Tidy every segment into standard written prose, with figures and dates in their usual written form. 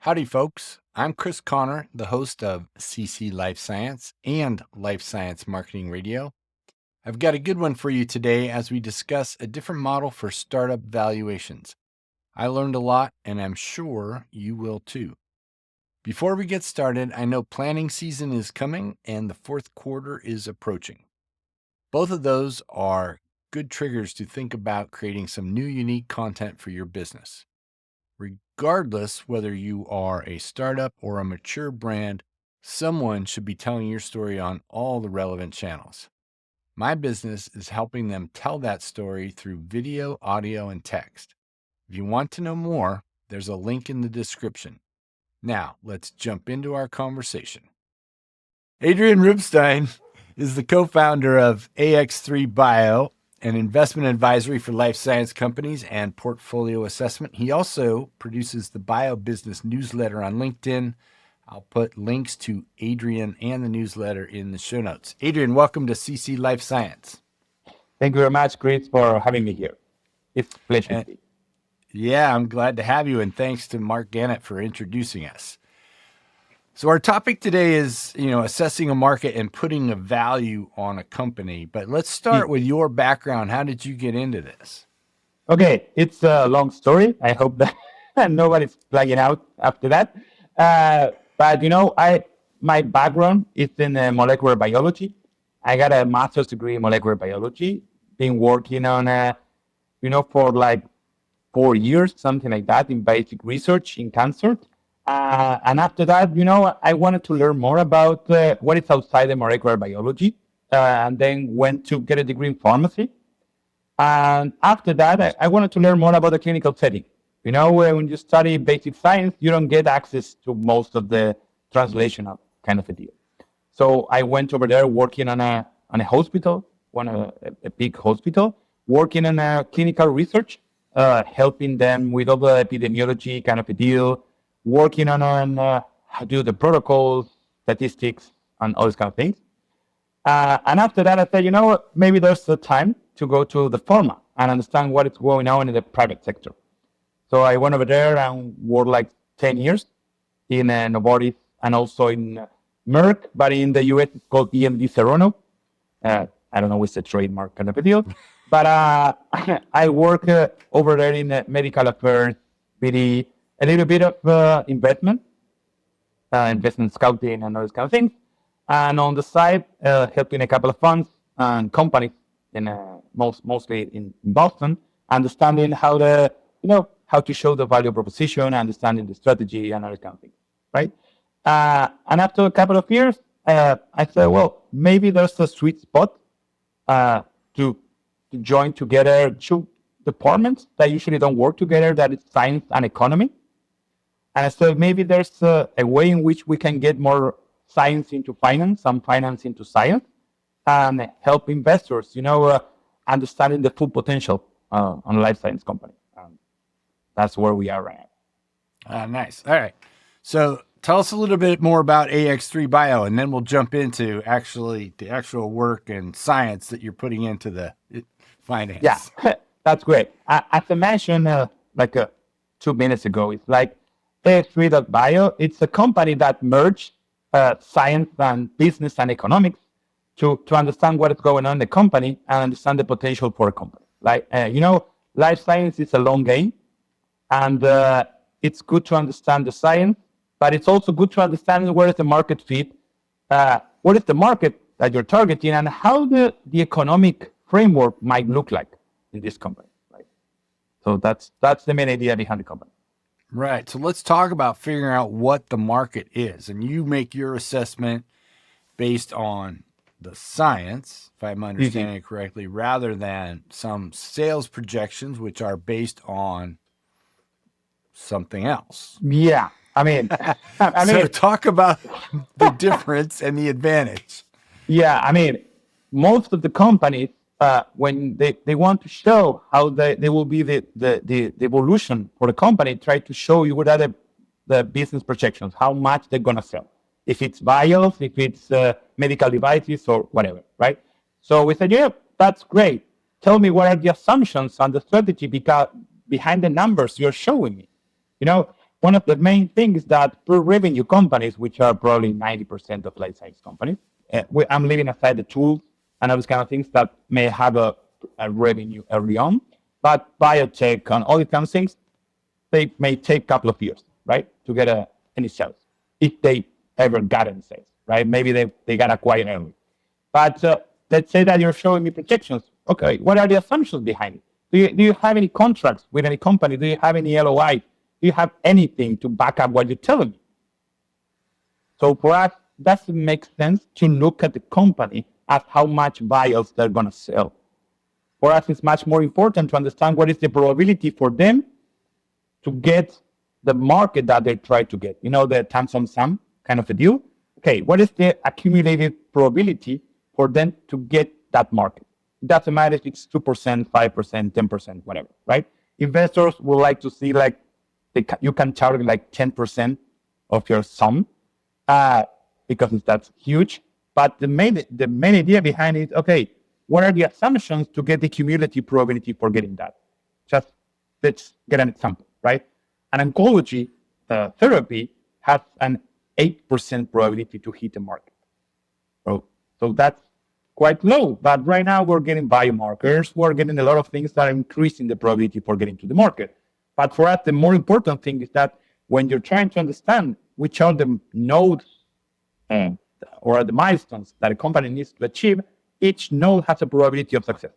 Howdy, folks. I'm Chris Connor, the host of CC Life Science and Life Science Marketing Radio. I've got a good one for you today as we discuss a different model for startup valuations. I learned a lot, and I'm sure you will too. Before we get started, I know planning season is coming and the fourth quarter is approaching. Both of those are good triggers to think about creating some new unique content for your business. Regardless whether you are a startup or a mature brand, someone should be telling your story on all the relevant channels. My business is helping them tell that story through video, audio, and text. If you want to know more, there's a link in the description. Now, let's jump into our conversation. Adrian Rubstein is the co-founder of AX3 Bio, an investment advisory for life science companies and portfolio assessment. He also produces the Bio Business newsletter on LinkedIn. I'll put links to Adrian and the newsletter in the show notes. Adrian, welcome to CC Life Science. Thank you very much, Chris, for having me here. It's a pleasure. Yeah, I'm glad to have you, and thanks to Mark Gannett for introducing us. So our topic today is, assessing a market and putting a value on a company. But let's start with your background. How did you get into this? Okay, it's a long story. I hope that nobody's flagging out after that. But my background is in molecular biology. I got a master's degree in molecular biology. Been working on, for like 4 years, something like that, in basic research in cancer. And after that, I wanted to learn more about what is outside the molecular biology, and then went to get a degree in pharmacy. And after that, I wanted to learn more about the clinical setting. When you study basic science, you don't get access to most of the translational kind of a deal. So I went over there working on a hospital, a big hospital, working on a clinical research, helping them with all the epidemiology kind of a deal, working on how to do the protocols, statistics, and all these kind of things. And after that, I said, maybe there's a time to go to the pharma and understand what is going on in the private sector. So I went over there and worked like 10 years in Novartis and also in Merck, but in the US it's called EMD Serono. I don't know, it's a trademark kind of a deal. But I work over there in medical affairs, BD, a little bit of investment scouting and all those kind of things. And on the side, helping a couple of funds and companies, mostly in Boston, understanding how to show the value proposition, understanding the strategy and other kind of things, right? And after a couple of years, I said, well, maybe there's a sweet spot to join together two departments that usually don't work together, that is science and economy. And so maybe there's a way in which we can get more science into finance, some finance into science, and help investors, understanding the full potential on a life science company. That's where we are right now. Nice. All right. So tell us a little bit more about AX3 Bio, and then we'll jump into the actual work and science that you're putting into the finance. Yeah, that's great. As I mentioned 2 minutes ago, it's like AX3 Bio. It's a company that merged science and business and economics to understand what is going on in the company and understand the potential for a company. Life science is a long game, and it's good to understand the science, but it's also good to understand where is the market fit, what is the market that you're targeting, and how the economic framework might look like in this company. Right? So that's the main idea behind the company. Right. So let's talk about figuring out what the market is. And you make your assessment based on the science, if I'm understanding it correctly, rather than some sales projections, which are based on something else. Yeah. So talk about the difference and the advantage. Yeah. Most of the companies, when they want to show how they will be the evolution for the company, try to show you what are the business projections, how much they're going to sell. If it's vials, if it's medical devices or whatever, right? So we said, yeah, that's great. Tell me what are the assumptions and the strategy behind the numbers you're showing me. one of the main things is that per revenue companies, which are probably 90% of life science companies, I'm leaving aside the tools and those kind of things that may have a revenue early on, but biotech and all these kind of things, they may take a couple of years, right, to get any sales, if they ever got any sales, right? Maybe they got acquired early. But let's say that you're showing me projections. Okay, what are the assumptions behind it? Do you have any contracts with any company? Do you have any LOI? Do you have anything to back up what you're telling me? So for us, does it make sense to look at the company as how much vials they're going to sell? For us, it's much more important to understand what is the probability for them to get the market that they try to get. You know, the times on sum kind of a deal. Okay, what is the accumulated probability for them to get that market? It doesn't matter if it's 2%, 5%, 10%, whatever, right? Investors would like to see like you can target like 10% of your sum because that's huge. But the main idea behind it, okay, what are the assumptions to get the cumulative probability for getting that? Just let's get an example, right? An oncology therapy has an 8% probability to hit the market. So that's quite low. But right now we're getting biomarkers, we're getting a lot of things that are increasing the probability for getting to the market. But for us, the more important thing is that when you're trying to understand which are the nodes or the milestones that a company needs to achieve, each node has a probability of success.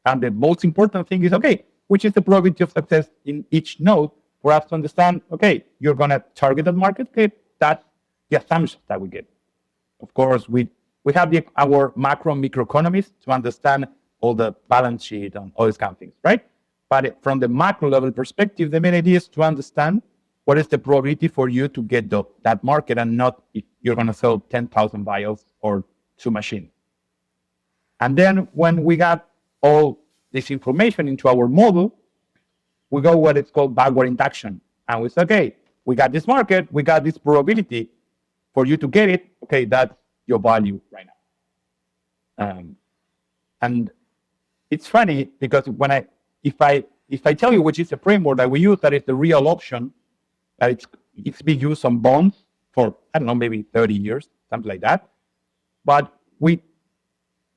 And the most important thing is, okay, which is the probability of success in each node for us to understand, okay, you're going to target that market, okay, that's the assumptions that we get. Of course, we have our macro and microeconomists to understand all the balance sheet and all these kind of things, right? But from the macro level perspective, the main idea is to understand what is the probability for you to get that market and not if you're going to sell 10,000 vials or 2 machines. And then when we got all this information into our model, we go what it's called backward induction. And we say, okay, we got this market, we got this probability for you to get it. Okay, that's your value right now. And it's funny because if I tell you which is the framework that we use, that is the real option, that it's been used on bonds for, I don't know, maybe 30 years, something like that. But we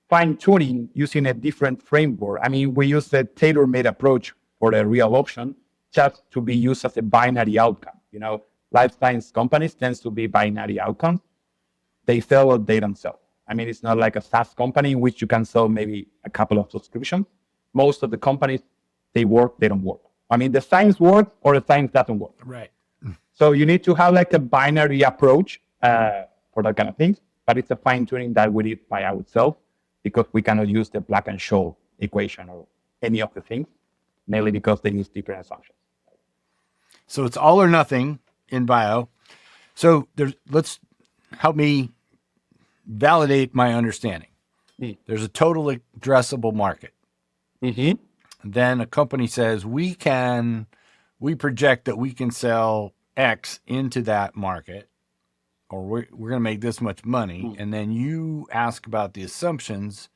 fine-tuning using a different framework. I mean, we use a tailor-made approach for the real option just to be used as a binary outcome. You know, life science companies tends to be binary outcomes. They sell or they don't sell. I mean, it's not like a SaaS company in which you can sell maybe a couple of subscriptions. Most of the companies, they work, they don't work. I mean, the science works or the science doesn't work. Right. So you need to have like a binary approach for that kind of things, but it's a fine-tuning that we did by ourselves because we cannot use the Black-Scholes equation or any of the things, mainly because they use different assumptions. So it's all or nothing in bio. So let's help me validate my understanding. There's a total addressable market. Mm-hmm. Then a company says we project that we can sell X into that market, or we're going to make this much money. And then you ask about the assumptions.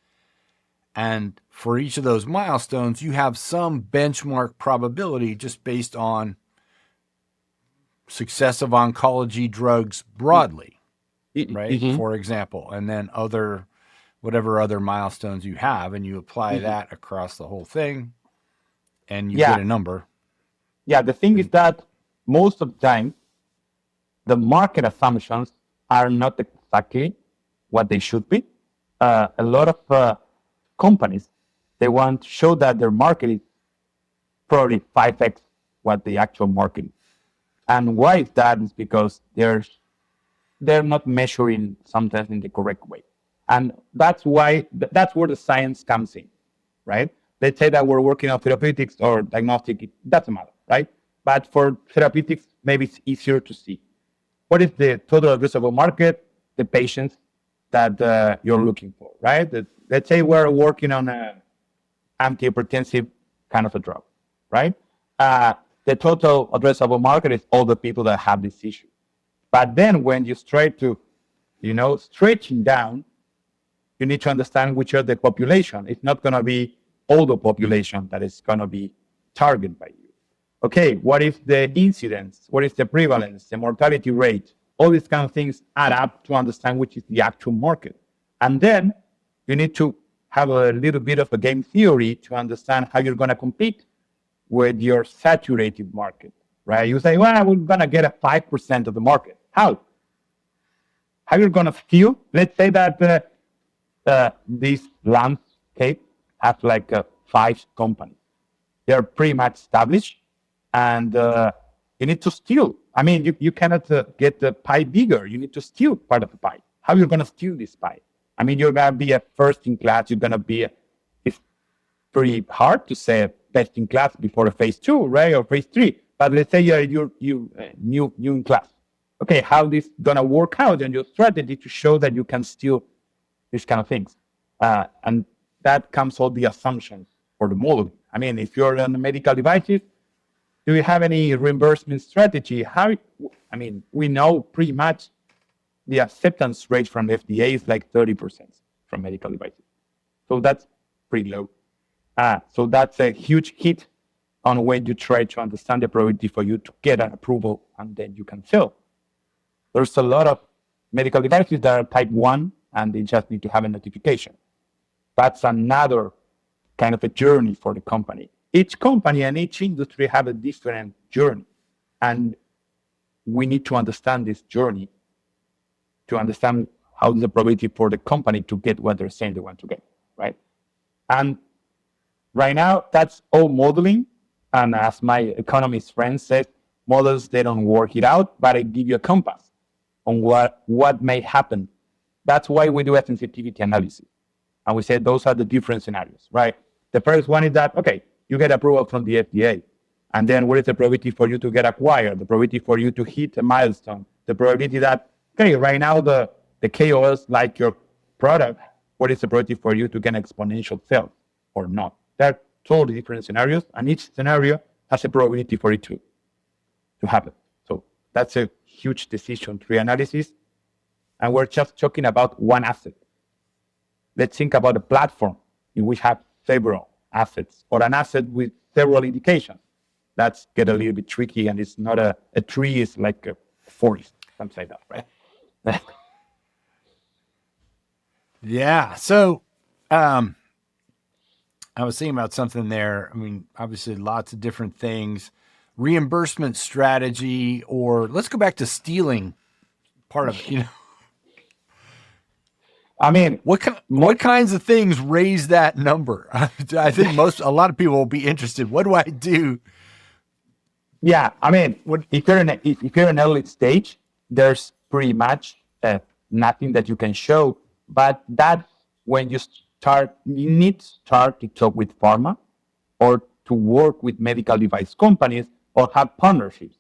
And for each of those milestones, you have some benchmark probability just based on success of oncology drugs broadly, right? Mm-hmm. For example, and then whatever other milestones you have, and you apply that across the whole thing, and you get a number. Yeah, the thing is that most of the time, the market assumptions are not exactly what they should be. A lot of companies, they want to show that their market is probably 5x what the actual market is. And why is that? Is because they're not measuring sometimes in the correct way. And that's where the science comes in, right? Let's say that we're working on therapeutics or diagnostic, it doesn't matter, right? But for therapeutics, maybe it's easier to see. What is the total addressable market, the patients that you're looking for, right? Let's say we're working on an antihypertensive kind of a drug, right? The total addressable market is all the people that have this issue. But then when you try to, stretching down, you need to understand which are the population. It's not going to be all the population that is going to be targeted by you. Okay, what is the incidence? What is the prevalence, the mortality rate? All these kind of things add up to understand which is the actual market. And then you need to have a little bit of a game theory to understand how you're going to compete with your saturated market, right? You say, well, we're going to get a 5% of the market. How? How you're going to feel? Let's say that this landscape has like 5 companies. They're pretty much established, and you need to steal. I mean, you cannot get the pie bigger. You need to steal part of the pie. How are you going to steal this pie? I mean, you're going to be a first in class. You're going to be it's pretty hard to say best in class before a phase 2, right, or phase 3. But let's say you're new in class. Okay, how this going to work out and your strategy to show that you can steal these kind of things. And that comes all the assumptions for the model. I mean, if you're on the medical devices, do you have any reimbursement strategy? I mean, we know pretty much the acceptance rate from the FDA is like 30% from medical devices. So that's pretty low. So that's a huge hit on when you try to understand the probability for you to get an approval and then you can sell. There's a lot of medical devices that are type 1 and they just need to have a notification. That's another kind of a journey for the company. Each company and each industry have a different journey. And we need to understand this journey to understand how the probability for the company to get what they're saying they want to get, right? And right now, that's all modeling. And as my economist friend said, models, they don't work it out, but they give you a compass on what may happen. That's why we do a sensitivity analysis. And we said those are the different scenarios, right? The first one is that, okay, you get approval from the FDA. And then what is the probability for you to get acquired? The probability for you to hit a milestone? The probability that, okay, right now the KOLs like your product. What is the probability for you to get exponential sales or not? They're totally different scenarios. And each scenario has a probability for it to happen. So that's a huge decision tree analysis. And we're just talking about one asset. Let's think about a platform in which have several assets or an asset with several indications. That's get a little bit tricky, and it's not a tree, it's like a forest, something like that, right? Yeah. So I was thinking about something there. I mean, obviously lots of different things. Reimbursement strategy, or let's go back to stealing part of it, I mean, what kinds of things raise that number? I think a lot of people will be interested. What do I do? Yeah, I mean, if you're in early stage, there's pretty much nothing that you can show. But that's when you need to start to talk with pharma or to work with medical device companies or have partnerships.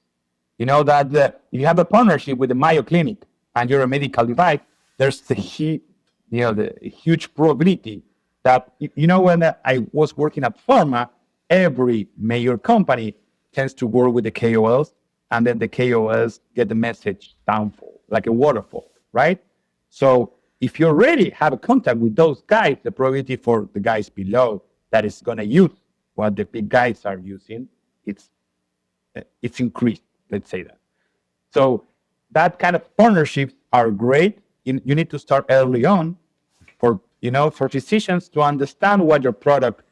You know that if you have a partnership with the Mayo Clinic and you're a medical device, there's the huge probability that, when I was working at pharma, every major company tends to work with the KOLs, and then the KOLs get the message downfall, like a waterfall, right? So if you already have a contact with those guys, the probability for the guys below that is going to use what the big guys are using, it's increased, let's say that. So that kind of partnerships are great. You need to start early on for physicians to understand what your product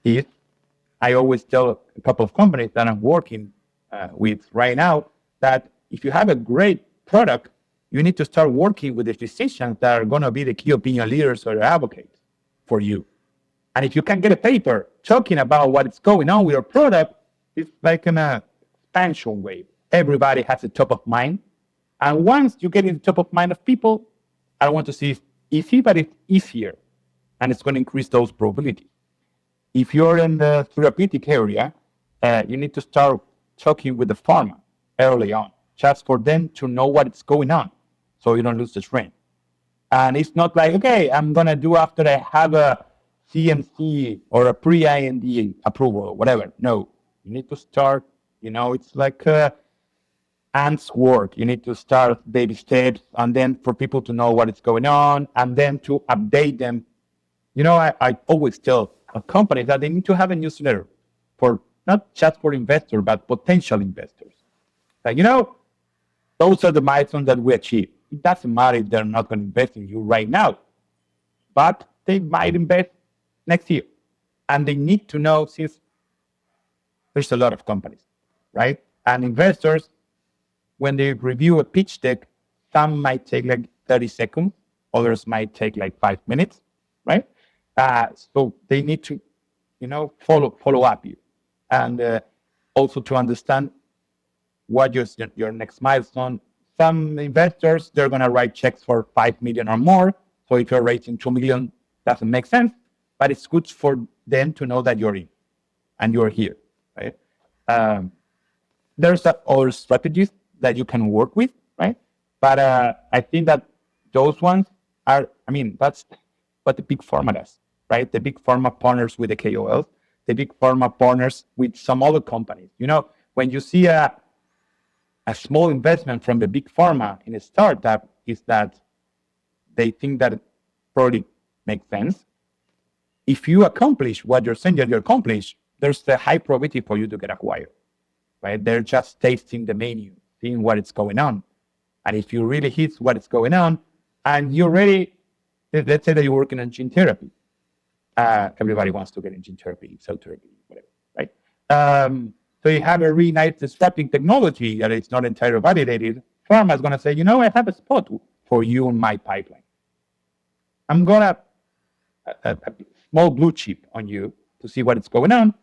is. I always tell a couple of companies that I'm working with right now that if you have a great product, you need to start working with the physicians that are going to be the key opinion leaders or advocates for you. And if you can get a paper talking about what's going on with your product, it's like an expansion wave. Everybody has a top of mind. And once you get in the top of mind of people, I don't want to see it's easy, but it's easier. And it's going to increase those probabilities. If you're in the therapeutic area, you need to start talking with the pharma early on, just for them to know what's going on, so you don't lose the train. And it's not like, okay, I'm going to do after I have a CMC or a pre-IND approval or whatever. No, you need to start, it's like ants work. You need to start baby steps, and then for people to know what is going on, and then to update them. I always tell a company that they need to have a newsletter for not just for investors, but potential investors. Like, those are the milestones that we achieve. It doesn't matter if they're not going to invest in you right now, but they might invest next year. And they need to know, since there's a lot of companies, right? And investors, when they review a pitch deck, some might take like 30 seconds, others might take like 5 minutes, right? So they need to, follow up you, and also to understand what your next milestone. Some investors, they're gonna write checks for 5 million or more. So if you're raising 2 million, doesn't make sense, but it's good for them to know that you're in and you're here, right? Um, there's other strategies that you can work with, right? But I think that those ones are, that's what the big pharma does, right? The big pharma partners with the KOLs, the big pharma partners with some other companies. When you see a small investment from the big pharma in a startup, is that they think that it probably makes sense. If you accomplish what you're saying that you accomplish, there's a high probability for you to get acquired, right? They're just tasting the menu, seeing what is going on. And if you really hit what is going on, and you're ready, let's say that you're working on gene therapy. Everybody wants to get in gene therapy, cell therapy, whatever, right? So you have a really nice disrupting technology that is not entirely validated. Pharma is going to say, I have a spot for you in my pipeline. I'm going to a small blue chip on you to see what is going on.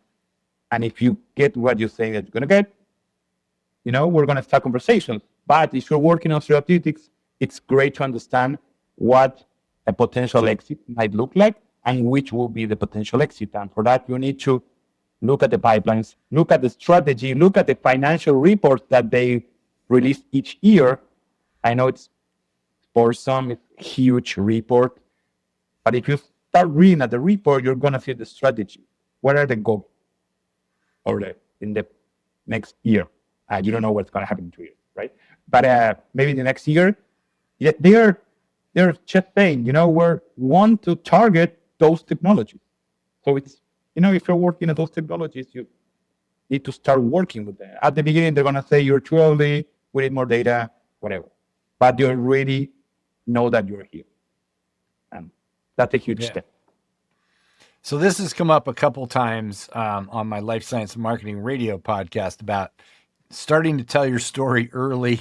And if you get what you say that you're going to get, we're going to start conversations. But if you're working on therapeutics, it's great to understand what a potential exit might look like and which will be the potential exit. And for that, you need to look at the pipelines, look at the strategy, look at the financial reports that they release each year. I know it's for some it's a huge report, but if you start reading at the report, you're going to see the strategy. What are the goals in the next year? You don't know what's going to happen in 2 years, right? But maybe the next year, they're just saying, we want to target those technologies. So it's, if you're working at those technologies, you need to start working with them. At the beginning, they're going to say you're too early, we need more data, whatever. But you already know that you're here. And that's a huge step. So this has come up a couple times on my Life Science Marketing Radio podcast about starting to tell your story early.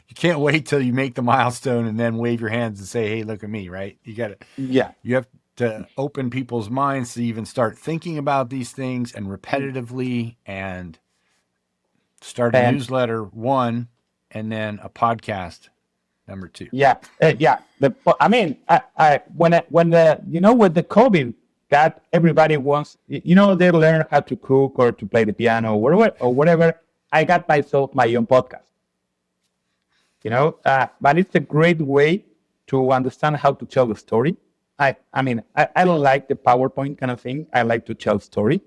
You can't wait till you make the milestone and then wave your hands and say, hey, look at me, right? You have to open people's minds to even start thinking about these things and repetitively, and start a newsletter 1 and then a podcast number 2. Yeah. When with the COVID, that everybody wants, they learn how to cook or to play the piano or whatever. I got myself my own podcast. But it's a great way to understand how to tell the story. I don't like the PowerPoint kind of thing. I like to tell story,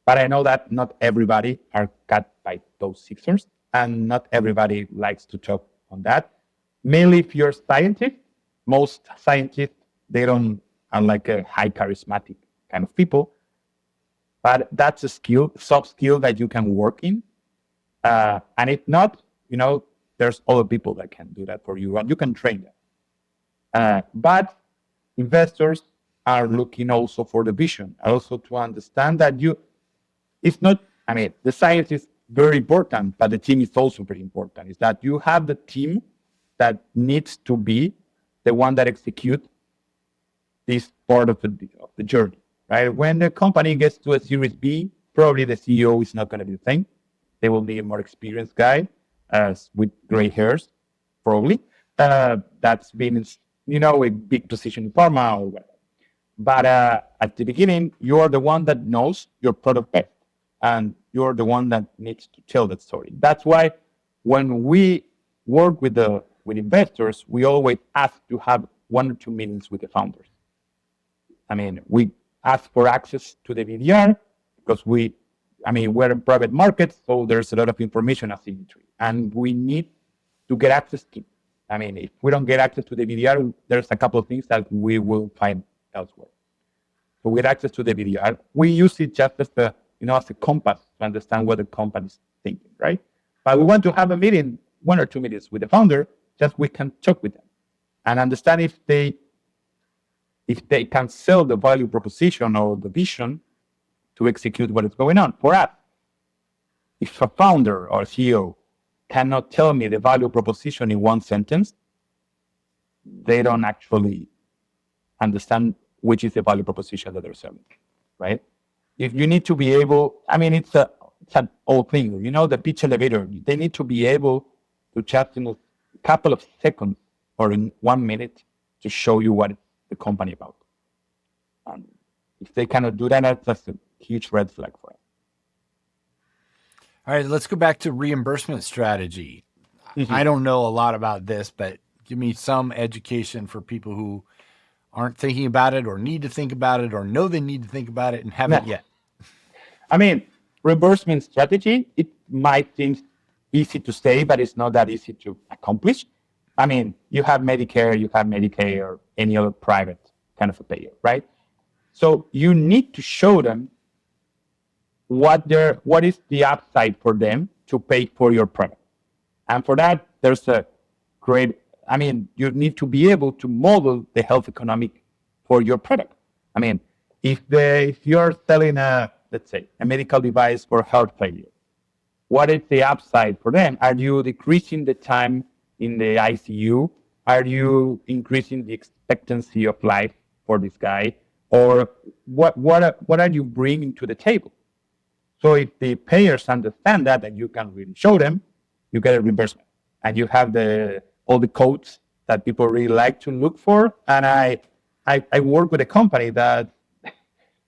but I know that not everybody are cut by those scissors, and not everybody likes to talk on that. Mainly if you're a scientist, most scientists, they don't are like a high charismatic kind of people, but that's a skill, soft skill that you can work in. And if not, there's other people that can do that for you, and you can train them. But investors are looking also for the vision, also to understand that it's not, the science is very important, but the team is also very important. Is that you have the team that needs to be the one that execute this part of the journey, right? When the company gets to a Series B, probably the CEO is not going to be the same. They will need a more experienced guy with gray hairs, probably. That's been, a big position in pharma or whatever. But at the beginning, you're the one that knows your product best, and you're the one that needs to tell that story. That's why when we work with investors, we always ask to have 1 or 2 meetings with the founders. We ask for access to the VDR because we're in private markets, so there's a lot of information asymmetry, and we need to get access to. If we don't get access to the VDR, there's a couple of things that we will find elsewhere. So with access to the VDR, we use it just as as a compass to understand what the company is thinking, right? But we want to have a meeting, 1 or 2 meetings with the founder, just we can talk with them and understand if they can sell the value proposition or the vision to execute what is going on. For us, if a founder or CEO cannot tell me the value proposition in one sentence, they don't actually understand which is the value proposition that they're selling, right? If you need to be able, it's an old thing, the pitch elevator. They need to be able to chat in a couple of seconds or in 1 minute to show you what the company about. If they cannot do that, that's a huge red flag for us. All right, let's go back to reimbursement strategy. I don't know a lot about this, but give me some education for people who aren't thinking about it or need to think about it or know they need to think about it and haven't yet. Reimbursement strategy, it might seem easy to say, but it's not that easy to accomplish. You have Medicare, you have Medicaid, or any other private kind of a payer, right? So you need to show them what is the upside for them to pay for your product. And for that, there's a great, you need to be able to model the health economic for your product. If you're selling let's say, a medical device for heart failure, what is the upside for them? Are you decreasing the time in the ICU? Are you increasing the expectancy of life for this guy? Or what are you bringing to the table? So if the payers understand that and you can really show them, you get a reimbursement. And you have all the codes that people really like to look for. And I work with a company that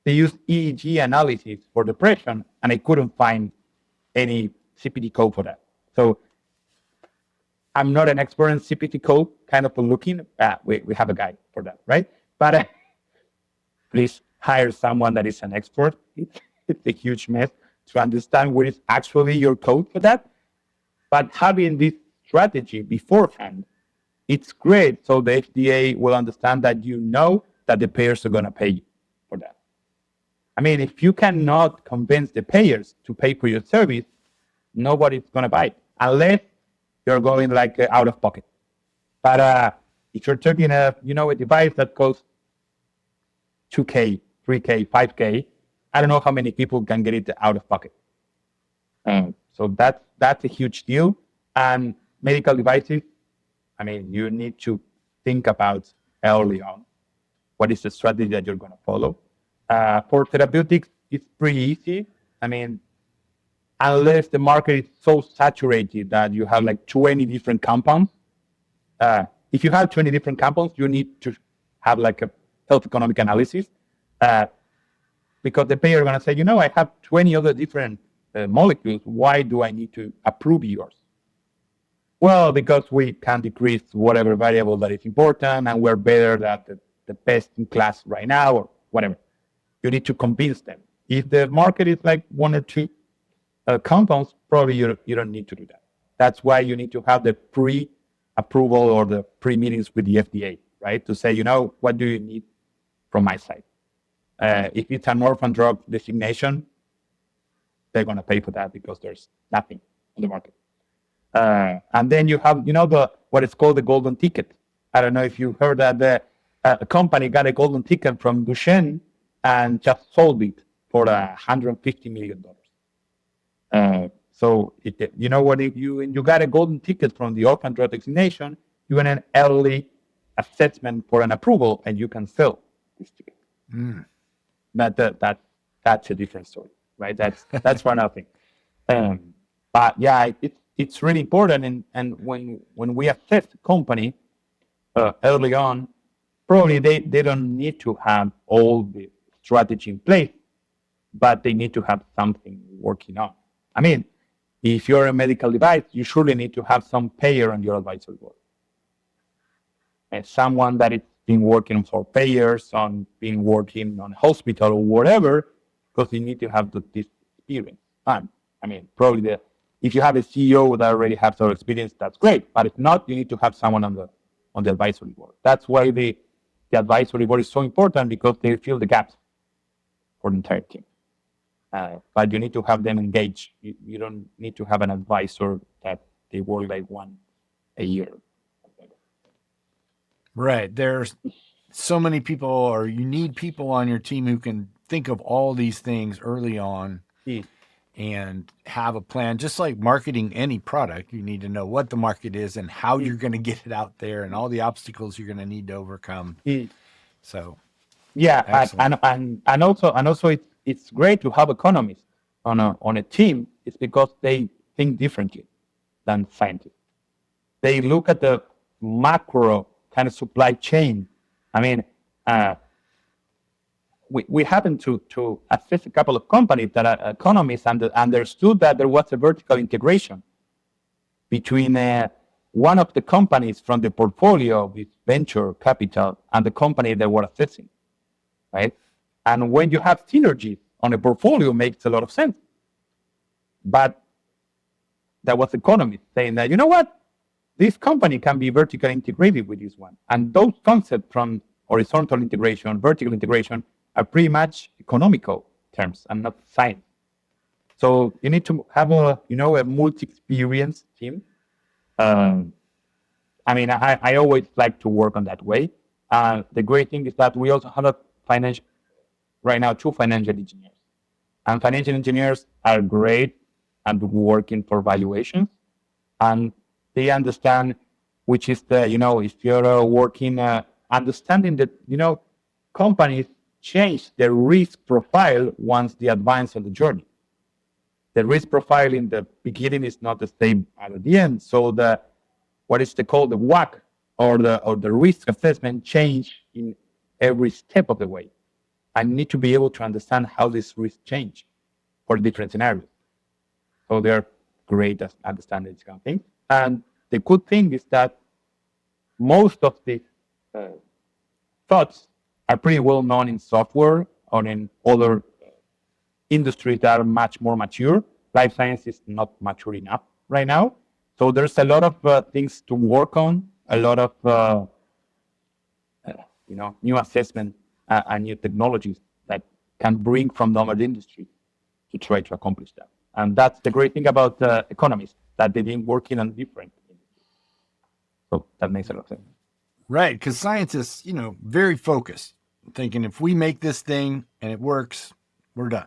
they use EEG analysis for depression, and I couldn't find any CPT code for that. So I'm not an expert in CPT code, kind of looking. We have a guy for that, right? But please hire someone that is an expert. It's a huge mess to understand what is actually your code for that. But having this strategy beforehand, it's great. So the FDA will understand that that the payers are going to pay you for that. If you cannot convince the payers to pay for your service, nobody's going to buy it unless you're going out of pocket. But if you're talking a device that costs $2K, $3K, $5K, I don't know how many people can get it out of pocket. So that's a huge deal. And medical devices, you need to think about early on what is the strategy that you're going to follow. For therapeutics, it's pretty easy. Unless the market is so saturated that you have 20 different compounds. If you have 20 different compounds, you need to have a health economic analysis. Because the payer is going to say, I have 20 other different molecules. Why do I need to approve yours? Well, because we can decrease whatever variable that is important, and we're better than the best in class right now, or whatever. You need to convince them. If the market is 1 or 2 compounds, probably you don't need to do that. That's why you need to have the pre-approval or the pre-meetings with the FDA, right? To say, what do you need from my side? If it's an orphan drug designation, they're going to pay for that because there's nothing on the market. And then you have, what is called the golden ticket. I don't know if you heard that a company got a golden ticket from Duchenne and just sold it for $150 million. So if you got a golden ticket from the orphan drug designation, you get an early assessment for an approval, and you can sell this ticket. That's a different story, right? That's one other thing. But yeah, it's really important. And when we assess the company early on, probably they don't need to have all the strategy in place, but they need to have something working on. If you're a medical device, you surely need to have some payer on your advisory board. And someone that has been working for payers, been working on hospital or whatever, because you need to have this experience. Probably if you have a CEO that already has some experience, that's great. But if not, you need to have someone on the advisory board. That's why the advisory board is so important, because they fill the gaps for the entire team. but you need to have them engaged. You don't need to have an advisor that they work like one a year. Right. There's so many people, or you need people on your team who can think of all these things early on Mm. and have a plan. Just like marketing any product, you need to know what the market is and how Mm. you're going to get it out there and all the obstacles you're going to need to overcome. Mm. So, Yeah, excellent. and also it's great to have economists on a team. It's because they think differently than scientists. They look at the macro kind of supply chain. I mean, uh, we happened to assess a couple of companies that are economists and understood that there was a vertical integration between one of the companies from the portfolio with venture capital and the company they were assessing, right? And when you have synergy on a portfolio, makes a lot of sense. But there was economists saying that, you know what, this company can be vertically integrated with this one. And those concepts from horizontal integration, vertical integration, are pretty much economical terms and not science. So you need to have a multi-experience team. I mean, I always like to work on that way. The great thing is that we also have right now, two financial engineers. And financial engineers are great at working for valuations. And they understand which is if you're working, understanding that, companies change their risk profile once they advance on the journey. The risk profile in the beginning is not the same at the end. So what is called the WAC or the risk assessment change in every step of the way. I need to be able to understand how this risk change for different scenarios. So they're great at understanding this kind of thing. And the good thing is that most of the thoughts are pretty well known in software or in other industries that are much more mature. Life science is not mature enough right now. So there's a lot of things to work on, a lot of new assessment and new technologies that can bring from the other industry to try to accomplish that. And that's the great thing about economists, that they've been working on different industries. So that makes a lot of sense. Right. Because scientists, very focused, thinking if we make this thing and it works, we're done.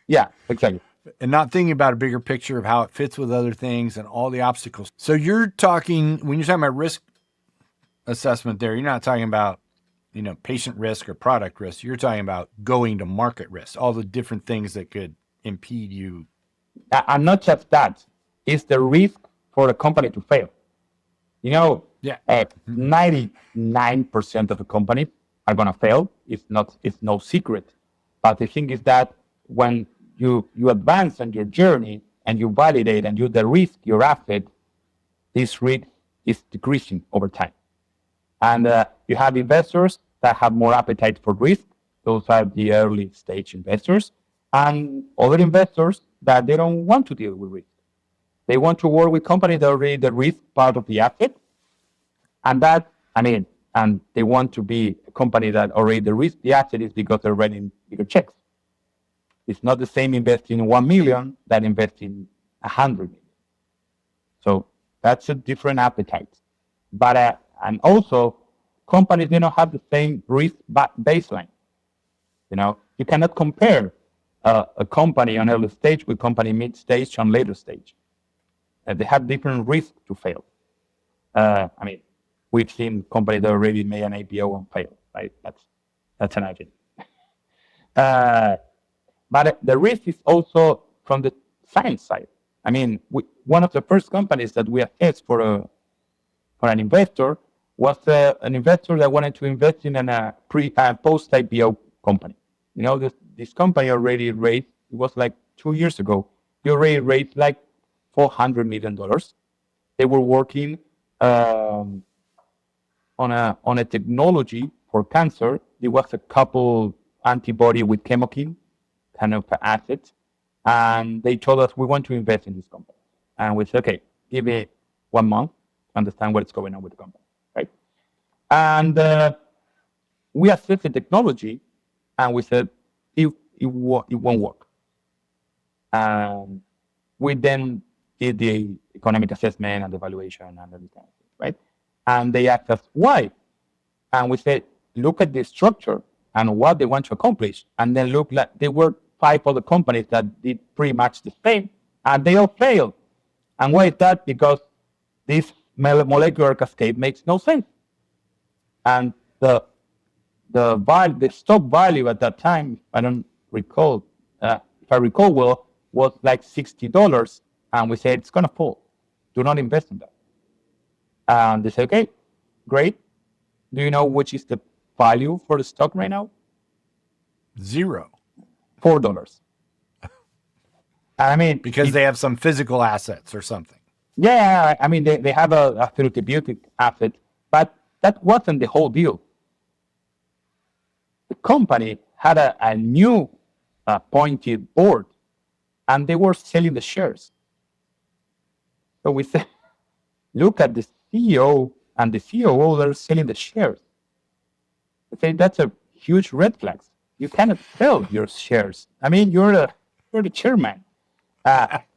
Yeah, exactly. And not thinking about a bigger picture of how it fits with other things and all the obstacles. So you're talking, when you're talking about risk assessment there, you're not talking about, patient risk or product risk. You're talking about going to market risk, all the different things that could impede you. And not just that, it's the risk for the company to fail. Yeah. 99% of the companies are going to fail. It's no secret. But the thing is that when you advance on your journey and you validate and you de-risk your asset, this risk is decreasing over time. And you have investors that have more appetite for risk. Those are the early stage investors. And other investors that they don't want to deal with risk. They want to work with companies that already the risk part of the asset. And and they want to be a company that already the risk the asset is because they're writing bigger checks. It's not the same investing 1 million that investing 100 million. So that's a different appetite. But and also companies they don't have the same risk baseline. You cannot compare a company on early stage with company mid stage on later stage. They have different risks to fail. We've seen companies that already made an IPO and failed. Right? That's an idea. But the risk is also from the science side. One of the first companies that we assessed for an investor was an investor that wanted to invest in a post IPO company. This company already raised. It was like 2 years ago. They already raised like $400 million. They were working on a technology for cancer. There was a couple antibody with chemokine kind of assets, and they told us we want to invest in this company. And we said, okay, give me 1 month to understand what's going on with the company, right? And we assessed the technology, and we said it won't work. We then did the economic assessment and the valuation and everything, right? And they asked us why, and we said, look at the structure and what they want to accomplish, and then look like there were 5 other companies that did pretty much the same, and they all failed. And why is that? Because this molecular cascade makes no sense, and the stock value at that time, I don't recall, if I recall well, was like $60, and we said it's gonna fall. Do not invest in that. And they said, okay, great. Do you know which is the value for the stock right now? 0. $4. I mean, because they have some physical assets or something. Yeah, I mean, they have a therapeutic asset, but that wasn't the whole deal. The company had a new appointed board, and they were selling the shares. So we said, look at the CEO and the COO, they're selling the shares. I say that's a huge red flag. You cannot sell your shares. I mean, you're the chairman.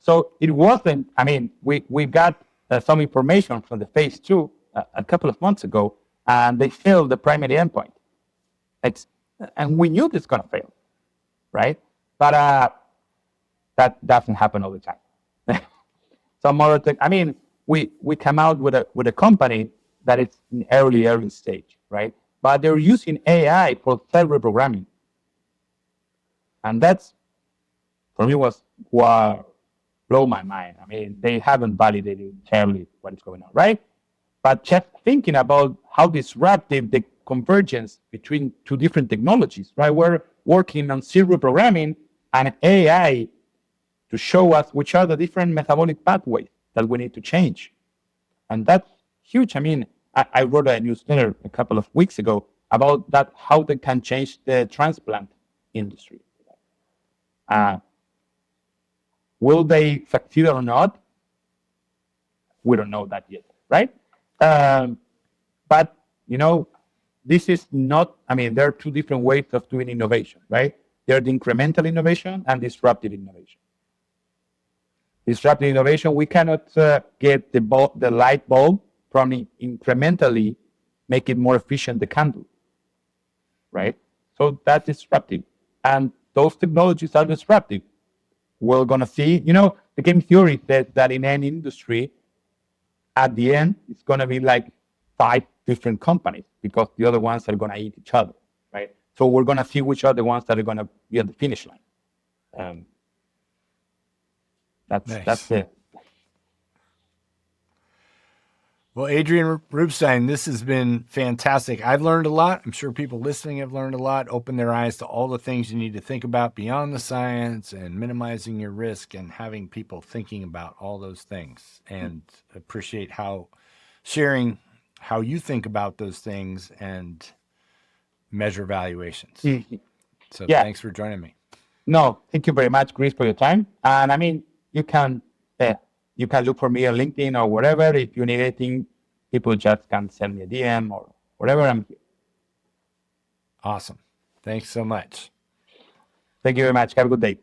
So it wasn't, I mean, we got some information from the phase 2 a couple of months ago, and they failed the primary endpoint. And we knew this was going to fail, right? But that doesn't happen all the time. Some other thing, I mean, we come out with a company that is in early stage, right? But they're using AI for self-reprogramming. And that's, for me, was what blew my mind. I mean, they haven't validated entirely what is going on, right? But just thinking about how disruptive the convergence between 2 different technologies, right? We're working on self-reprogramming and AI to show us which are the different metabolic pathways that we need to change. And that's huge. I mean, I wrote a newsletter a couple of weeks ago about that, how they can change the transplant industry. Will they succeed or not? We don't know that yet, right? But, you know, this is not, I mean, there are 2 different ways of doing innovation, right? There's the incremental innovation and disruptive innovation. Disruptive innovation, we cannot get the light bulb from incrementally make it more efficient, the candle, right? So that's disruptive. And those technologies are disruptive. We're going to see, you know, the game theory says that in any industry, at the end, it's going to be like 5 different companies because the other ones are going to eat each other, right? So we're going to see which are the ones that are going to be at the finish line. That's it. Well, Adrian Rubstein, this has been fantastic. I've learned a lot. I'm sure people listening have learned a lot, opened their eyes to all the things you need to think about beyond the science and minimizing your risk and having people thinking about all those things. And appreciate how sharing how you think about those things and measure valuations. So thanks for joining me. No, thank you very much, Chris, for your time. And I mean, you can look for me on LinkedIn or whatever. If you need anything, people just can send me a DM or whatever. I'm here. Awesome. Thanks so much. Thank you very much. Have a good day.